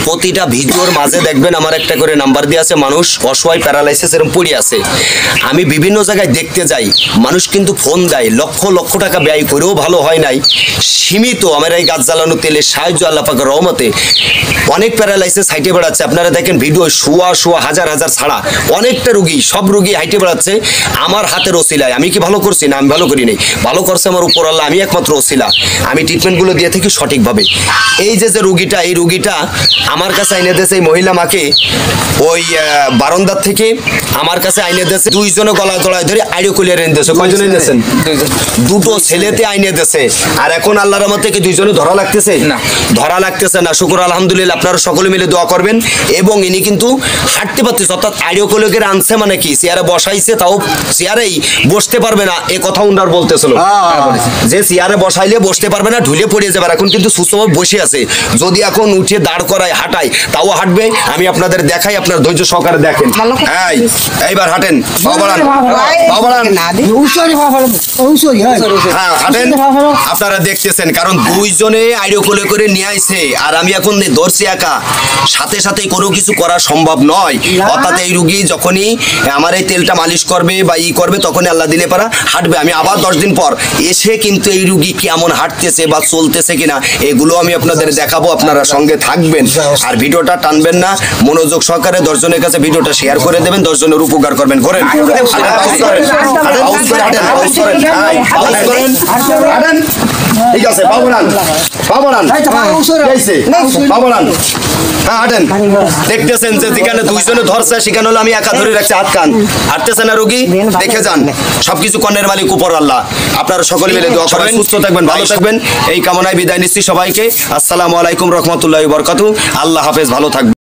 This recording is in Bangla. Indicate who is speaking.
Speaker 1: প্রতিটা ভিডিওর মাঝে দেখবেন আমার একটা করে নাম্বার দিয়ে আছে, মানুষ অসহায় প্যারালাইসিস এরকম পড়ে আছে। আমি বিভিন্ন জায়গায় দেখতে যাই, মানুষ কিন্তু ফোন দেয়, লক্ষ লক্ষ টাকা ব্যয় করেও ভালো হয় নাই। সীমিত আমার এই গাছ জ্বালানো তেলের সাহায্য আল্লাহ পাকের রহমতে অনেক প্যারালাইসিস হাইটে বেড়াচ্ছে। আপনারা দেখেন ভিডিও শোয়া শোয়া হাজার হাজার ছাড়া অনেকটা রুগী, সব রুগী হাইটে বেড়াচ্ছে আমার হাতের ওসিলায়। আমি কি ভালো করছি? না, আমি ভালো করি নাই, ভালো করছে আমার উপর আল্লাহ, আমি একমাত্র ওসিলা। আমি ট্রিটমেন্টগুলো দিয়ে থাকি সঠিকভাবে। এই যে রুগীটা, এই রুগীটা আমার কাছে আইনে দিয়েছে, এই মহিলা মাকে ওই বারান্দার থেকে আমার কাছে আইনে দিয়েছে, দুইজনে গলা গলায় ধরে আইডিও কুলিয়ার এনে দিয়েছে। কয়জন এনে দিয়েছেন? দুটো ছেলেতে আইনে দিয়েছে। আর এখন আল্লাহর রহমতে থেকে দুইজনে ধরা লাগতেছে না, ধরা লাগতেছে না। শুকর আলহামদুলিল্লাহ। আপনারা সকলে মিলে দোয়া করবেন। এবং ইনি কিন্তু হাঁটতে পারতেছে, অর্থাৎ আইডিও কুলিয়ার আনছে মানে কি, চেয়ারে বসাইছে, তাও চেয়ারেই বসতে পারবে না, এ কথা উনার বলতেছিল যে চেয়ারে বসাইলে বসতে পারবে না, ঢুলে পড়ে যাবে। এখন কিন্তু সুস্থভাবে বসে আছে, যদি এখন উঠে দাঁড় করায় হাঁটায় তাও হাঁটবে। আমি আপনাদের দেখাই, আপনার ধৈর্য সহকারে দেখেন। এইবার হাঁটেন, হাঁটেন। আপনারা দেখতেছেন, কারণ দুইজনে আইডিও কোলে করে নিয়ে আইছে, আর আমি এখন ধরছি একা, সাথে সাথে কোনো কিছু করা সম্ভব নয়। অর্থাৎ এই রুগী যখনই আমার এই তেলটা মালিশ করবে বা ই করবে, তখনই আল্লাহ দিলে পারা হাঁটবে। আমি আবার 10 দিন পর এসে কিন্তু এই রুগী কেমন হাঁটতেছে বা চলতেছে কিনা এগুলো আমি আপনাদের দেখাবো। আপনারা সঙ্গে থাকবেন আর ভিডিওটা টানবেন না, মনোযোগ সহকারে 10 জনের কাছে ভিডিওটা শেয়ার করে দেবেন, 10 জনের উপকার করবেন। করেন, ঠিক আছে, দেখতেছেন যে যেখানে দুইজনে ধরছে সেখানে হলো আমি একা ধরে রাখছি হাত কান, হাঁটতেছে না রোগী, দেখে যান। সবকিছু কর্ণের মালিক উপর আল্লাহ। আপনারা সকলে মিলে দোয়া করবেন, সুস্থ থাকবেন, ভালো থাকবেন, এই কামনায় বিদায় নিচ্ছি সবাইকে। আসসালামু আলাইকুম রহমতুল্লাহি ওয়া বারাকাতুহু। আল্লাহ হাফেজ, ভালো থাকবেন।